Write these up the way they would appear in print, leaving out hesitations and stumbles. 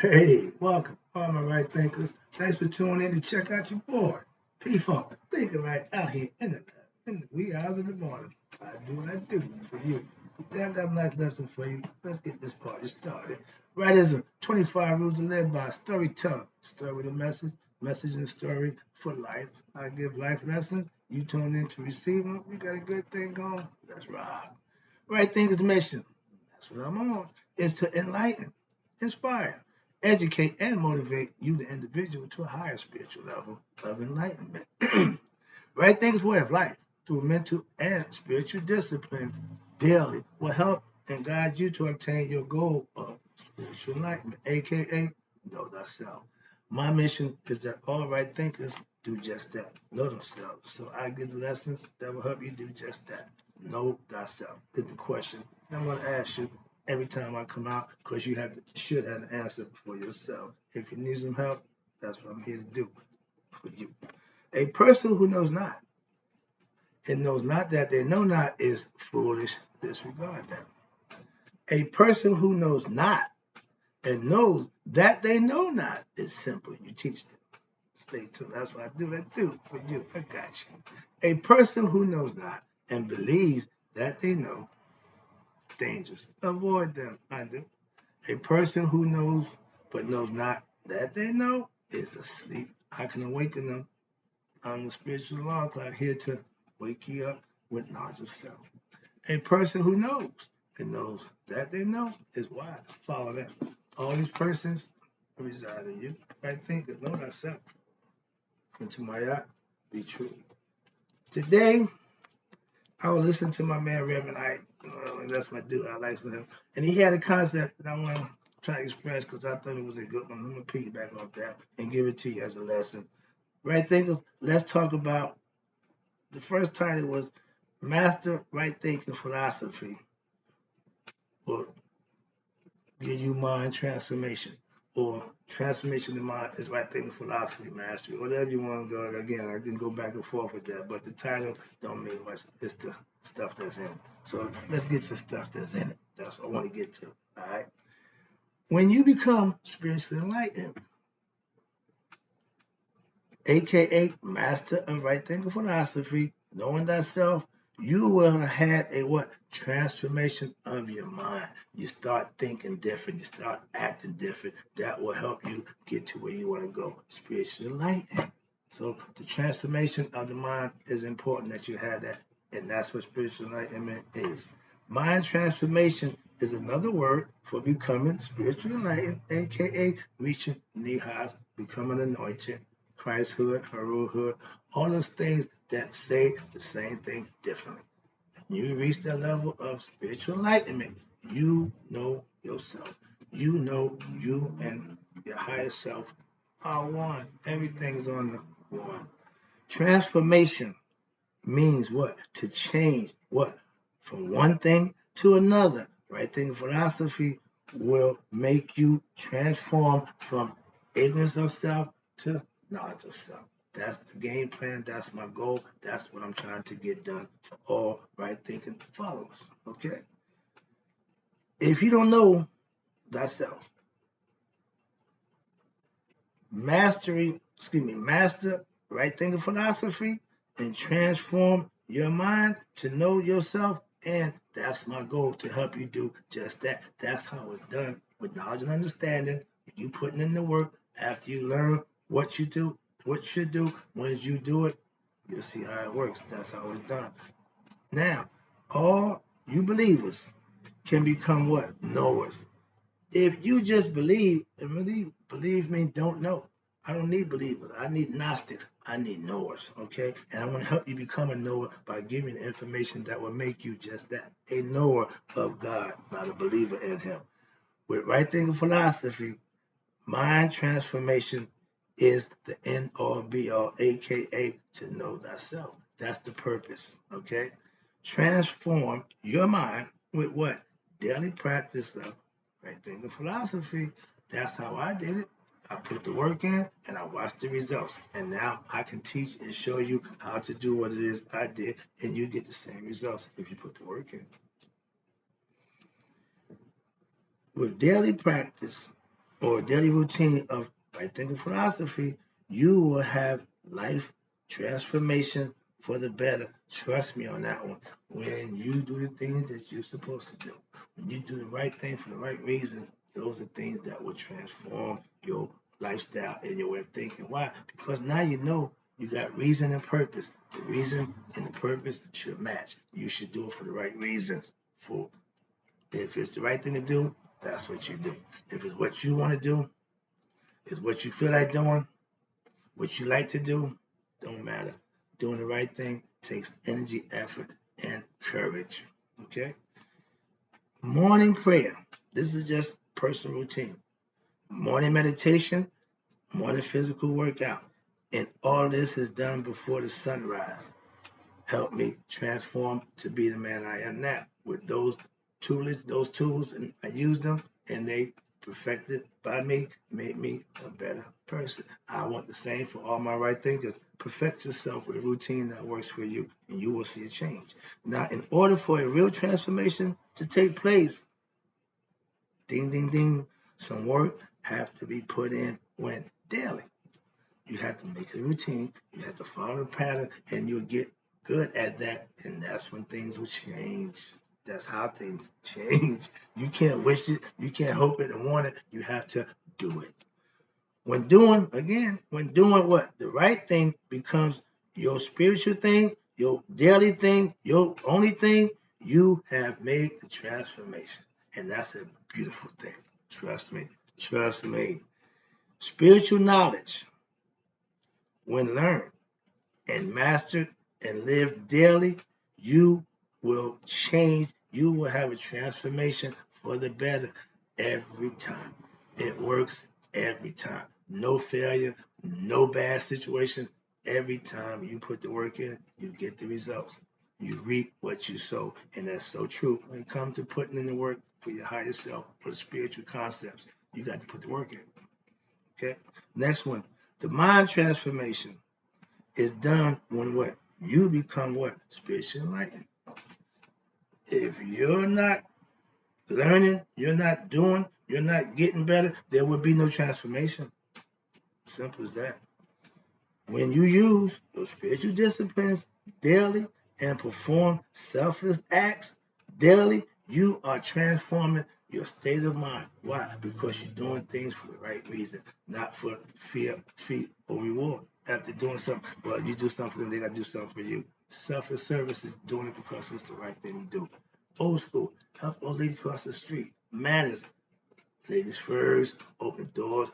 Hey, welcome, all my right thinkers. Thanks for tuning in to check out your boy, P-Funk, thinking right out here in the wee hours of the morning. I do what I do for you. Today I got a nice lesson for you. Let's get this party started. Right as a 25 rules to live by, storyteller. Story with a message, message and story for life. I give life lessons. You tune in to receive them. We got a good thing going. Let's ride. Right thinkers mission. That's what I'm on. Is to enlighten, inspire, educate, and motivate you, the individual, to a higher spiritual level of enlightenment. Right thinkers way of life through mental and spiritual discipline daily will help and guide you to obtain your goal of spiritual enlightenment, aka know thyself. My mission is that all right thinkers do just that, know themselves. So I give lessons that will help you do just that. Know thyself is the question I'm going to ask you every time I come out, because you should have an answer for yourself. If you need some help, that's what I'm here to do for you. A person who knows not and knows not that they know not is foolish. Disregard that. A person who knows not and knows that they know not is simple. You teach them. Stay tuned. That's what I do for you. I got you. A person who knows not and believes that they know, dangerous. Avoid them. I do. A person who knows but knows not that they know is asleep. I can awaken them. I'm the spiritual alarm clock here to wake you up with knowledge of self. A person who knows and knows that they know is wise. Follow them. All these persons reside in you. I think that know thyself. And to my eye, be true. Today, I was listening to my man Reverend Ike. And that's my dude. I like him. And he had a concept that I want to try to express because I thought it was a good one. I'm going to piggyback off that and give it to you as a lesson. Right thinkers, let's talk about the first title was Master Right Thinking Philosophy will give you mind transformation, or transformation of mind is right thinking philosophy mastery, whatever you want to go. Again, I can go back and forth with that, but the title don't mean much. It's the stuff that's in it. So let's get to the stuff that's in it. That's what I want to get to. All right. When you become spiritually enlightened, aka master of right thinking philosophy, knowing thyself, you will have had a what? Transformation of your mind. You start thinking different, you start acting different. That will help you get to where you want to go, spiritually enlightened. So the transformation of the mind is important that you have that, and that's what spiritual enlightenment is. Mind transformation is another word for becoming spiritually enlightened, aka reaching nihas, becoming anointed, Christhood, herohood, all those things that say the same thing differently. When you reach that level of spiritual enlightenment, you know yourself. You know you and your higher self are one. Everything's on the one. Transformation means what? To change what? From one thing to another. Right thing philosophy will make you transform from ignorance of self to knowledge of self. That's the game plan. That's my goal. That's what I'm trying to get done for all right thinking followers. Okay? If you don't know thyself, master right thinking philosophy and transform your mind to know yourself. And that's my goal, to help you do just that. That's how it's done with knowledge and understanding. You putting in the work after you learn what you do, what you should do. Once you do it, you'll see how it works. That's how it's done. Now, all you believers can become what? Knowers. If you just believe, and believe means don't know. I don't need believers. I need Gnostics. I need knowers. Okay? And I want to help you become a knower by giving you information that will make you just that, a knower of God, not a believer in Him. With right thinking philosophy, mind transformation is the end all be all, aka to know thyself. That's the purpose. Okay? Transform your mind with what? Daily practice of right thinking philosophy. That's how I did it. I put the work in and I watched the results. And now I can teach and show you how to do what it is I did, and you get the same results if you put the work in. With daily practice, or daily routine of right thinking philosophy, you will have life transformation for the better. Trust me on that one. When you do the things that you're supposed to do, when you do the right thing for the right reasons, those are things that will transform your lifestyle and your way of thinking. Why? Because now you know you got reason and purpose. The reason and the purpose should match. You should do it for the right reasons. If it's the right thing to do, that's what you do. If it's what you want to do, it's what you feel like doing, what you like to do, don't matter. Doing the right thing takes energy, effort, and courage. Okay? Morning prayer. This is just personal routine. Morning meditation, morning physical workout. And all this is done before the sunrise. Help me transform to be the man I am now. With those tools, and I use them, and they perfected by me, made me a better person. I want the same for all my right thinkers. Perfect yourself with a routine that works for you, and you will see a change. Now, in order for a real transformation to take place, ding, ding, ding, some work have to be put in when daily. You have to make a routine, you have to follow the pattern, and you'll get good at that, and that's when things will change. That's how things change. You can't wish it, you can't hope it and want it, you have to do it. When doing what? The right thing becomes your spiritual thing, your daily thing, your only thing, you have made the transformation. And that's a beautiful thing. Trust me. Trust me. Spiritual knowledge, when learned and mastered and lived daily, you will change. You will have a transformation for the better every time. It works every time. No failure, no bad situations. Every time you put the work in, you get the results. You reap what you sow. And that's so true. When it comes to putting in the work for your higher self, for the spiritual concepts, you got to put the work in. Okay? Next one, the mind transformation is done when what? You become what? Spiritually enlightened. If you're not learning, you're not doing, you're not getting better, there will be no transformation. Simple as that. When you use those spiritual disciplines daily and perform selfless acts daily, you are transforming your state of mind. Why? Because you're doing things for the right reason, not for fear, treat, or reward. After doing something, well, you do something for them, they got to do something for you. Selfless service is doing it because it's the right thing to do. Old school, help old lady cross the street. Manners, ladies first, open doors,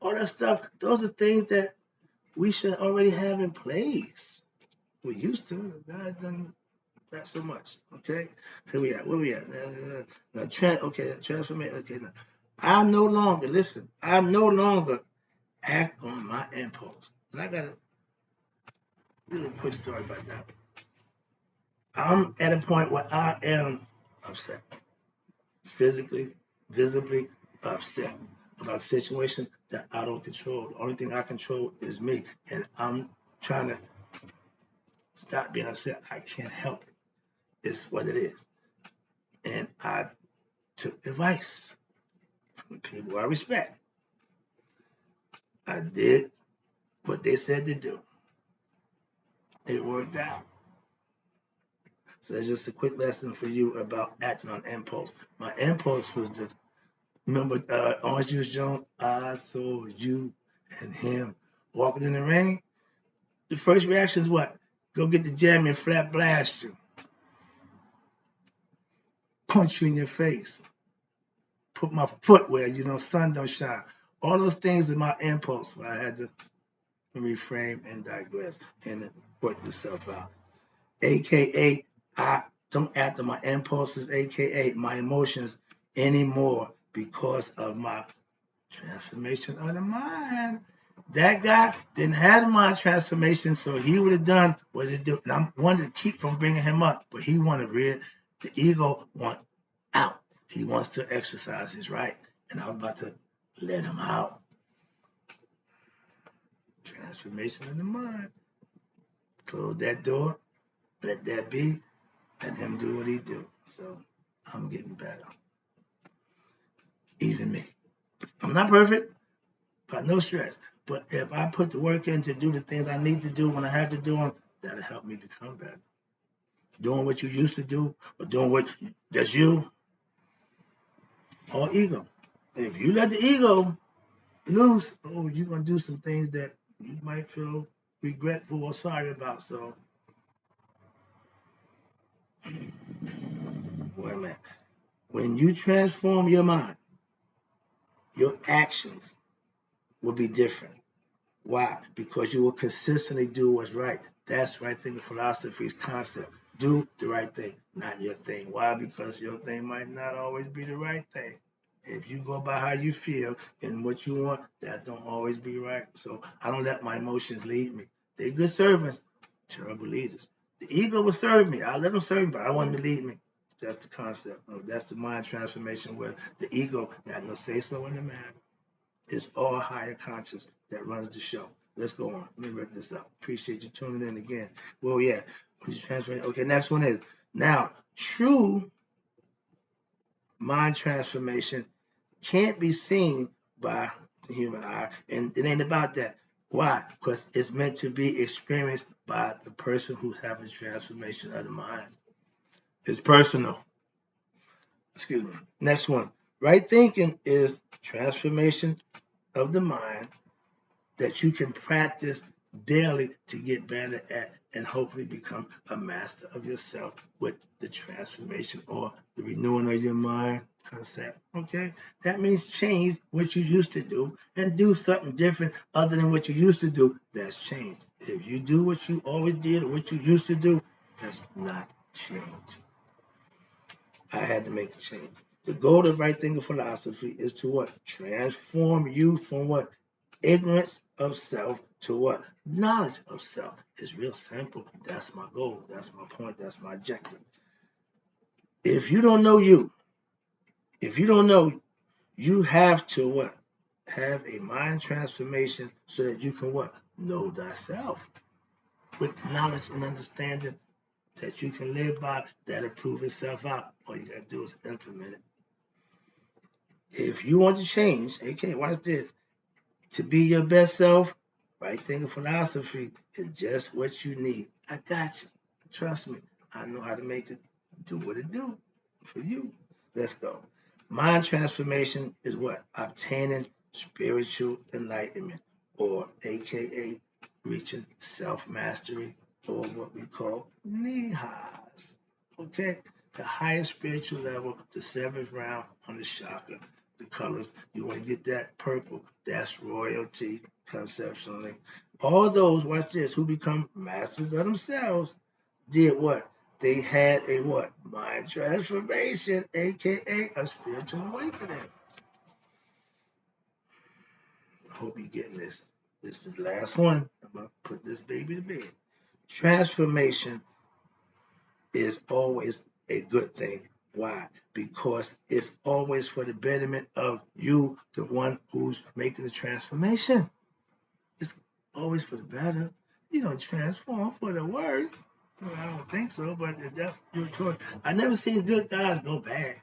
all that stuff. Those are things that we should already have in place. We used to, not so much. Okay, here we at. Where we at? Now, transformation. Okay, now I no longer listen. I no longer act on my impulse. And I got a little quick story about that. I'm at a point where I am upset, physically, visibly upset about a situation that I don't control. The only thing I control is me, and I'm trying to stop being upset. I can't help it. It's what it is. And I took advice from people I respect. I did what they said to do. It worked out. So that's just a quick lesson for you about acting on impulse. My impulse was to remember Orange Juice Jones. I saw you and him walking in the rain. The first reaction is what? Go get the jam and flat blast you, punch you in your face, put my foot where sun don't shine. All those things are my impulse. I had to reframe and digress and work itself out. AKA, I don't act on my impulses, AKA my emotions anymore because of my transformation of the mind. That guy didn't have my transformation, so he would have done what he do. And I wanted to keep from bringing him up, but he wanted the ego want out. He wants to exercise his right, and I was about to let him out. Transformation of the mind. Close that door, let that be, let him do what he do. So I'm getting better. Even me. I'm not perfect, but no stress. But if I put the work in to do the things I need to do when I have to do them, that'll help me become better. Doing what you used to do or doing what that's you, or ego. If you let the ego loose, oh, you're gonna do some things that you might feel regretful or sorry about. So, wait a minute. When you transform your mind, your actions will be different. Why? Because you will consistently do what's right. That's right thinking philosophy's concept. Do the right thing, not your thing. Why? Because your thing might not always be the right thing. If you go by how you feel and what you want, that don't always be right. So I don't let my emotions lead me. They're good servants, terrible leaders. The ego will serve me. I let them serve me, but I want them to lead me. That's the concept. That's the mind transformation where the ego got no say so in the matter. It's all higher conscious that runs the show. Let's go on. Let me wrap this up. Appreciate you tuning in again. Well, yeah. Okay, next one is now true mind transformation can't be seen by the human eye, and it ain't about that. Why? Because it's meant to be experienced by the person who's having transformation of the mind. It's personal. Excuse me. Next one. Right thinking is transformation of the mind that you can practice daily to get better at and hopefully become a master of yourself with the transformation or the renewing of your mind concept. Okay? That means change what you used to do and do something different other than what you used to do. That's change. If you do what you always did or what you used to do, that's not change. I had to make a change. The goal of right thinking philosophy is to what? Transform you from what? Ignorance of self to what? Knowledge of self. It's real simple. That's my goal. That's my point. That's my objective. If you don't know you, if you don't know, you have to what? Have a mind transformation so that you can what? Know thyself. With knowledge and understanding that you can live by, that'll prove itself out. All you gotta do is implement it. If you want to change, okay, watch this. To be your best self, right thinking philosophy is just what you need. I got you. Trust me. I know how to make it do what it do for you. Let's go. Mind transformation is what? Obtaining spiritual enlightenment, or AKA reaching self-mastery, or what we call nihas. Okay? The highest spiritual level, the seventh round on the chakra. The colors, you want to get that purple, that's royalty conceptually. All those, watch this, who become masters of themselves did what? They had a what? Mind transformation, aka a spiritual awakening. I hope you're getting this. This is the last one. I'm gonna put this baby to bed. Transformation is always a good thing. Why? Because it's always for the betterment of you, the one who's making the transformation. It's always for the better. You don't transform for the worse. Well, I don't think so, but if that's your choice. I never seen good guys go bad.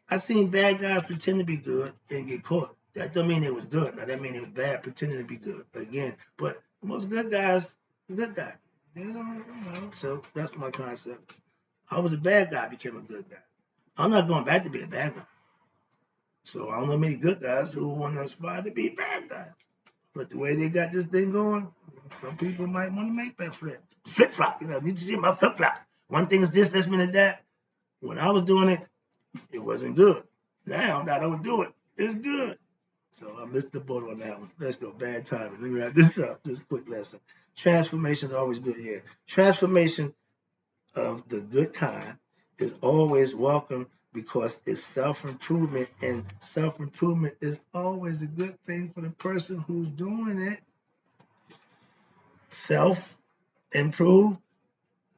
I seen bad guys pretend to be good and get caught. That don't mean it was good. Now that mean it was bad pretending to be good again. But most good guys, good guys. So that's my concept. I was a bad guy, became a good guy. I'm not going back to be a bad guy. So I don't know many good guys who want to aspire to be bad guys. But the way they got this thing going, some people might want to make that flip. Flip flop, you need to see my flip flop. One thing is this, next minute that. When I was doing it, it wasn't good. Now that I don't do it, it's good. So I missed the boat on that one. Let's go. Bad timing. Let me wrap this up. This quick lesson. Transformation is always good here. Transformation of the good kind is always welcome because it's self-improvement, and self-improvement is always a good thing for the person who's doing it. Self-improve,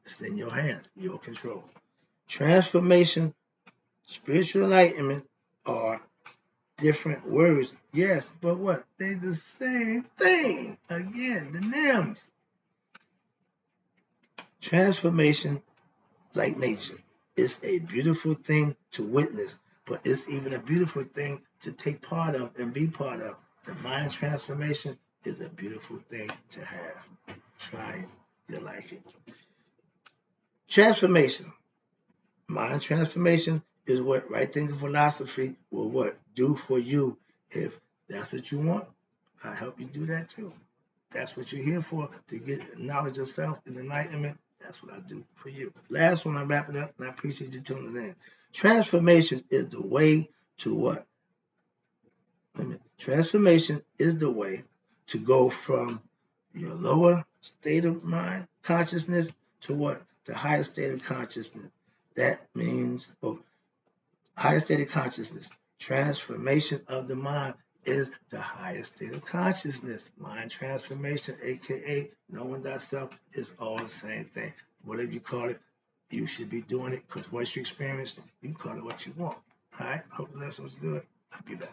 it's in your hands, your control. Transformation, spiritual enlightenment are different words, yes, but what? They the same thing. Again, the names. Transformation, like nature, is a beautiful thing to witness, but it's even a beautiful thing to take part of and be part of. The mind transformation is a beautiful thing to have. Try it. You'll like it. Transformation. Mind transformation is what right thinking philosophy will what do for you. If that's what you want, I help you do that too. That's what you're here for, to get knowledge of self and enlightenment. That's what I do for you. Last one, I'm wrapping up, and I appreciate you tuning in. Transformation is the way to what? Transformation is the way to go from your lower state of mind, consciousness, to what? The higher state of consciousness. That means, higher state of consciousness. Transformation of the mind is the highest state of consciousness. Mind transformation, aka knowing thyself, is all the same thing. Whatever you call it, you should be doing it, because once you experience it, you call it what you want. All right, hope the lesson was good. I'll be back.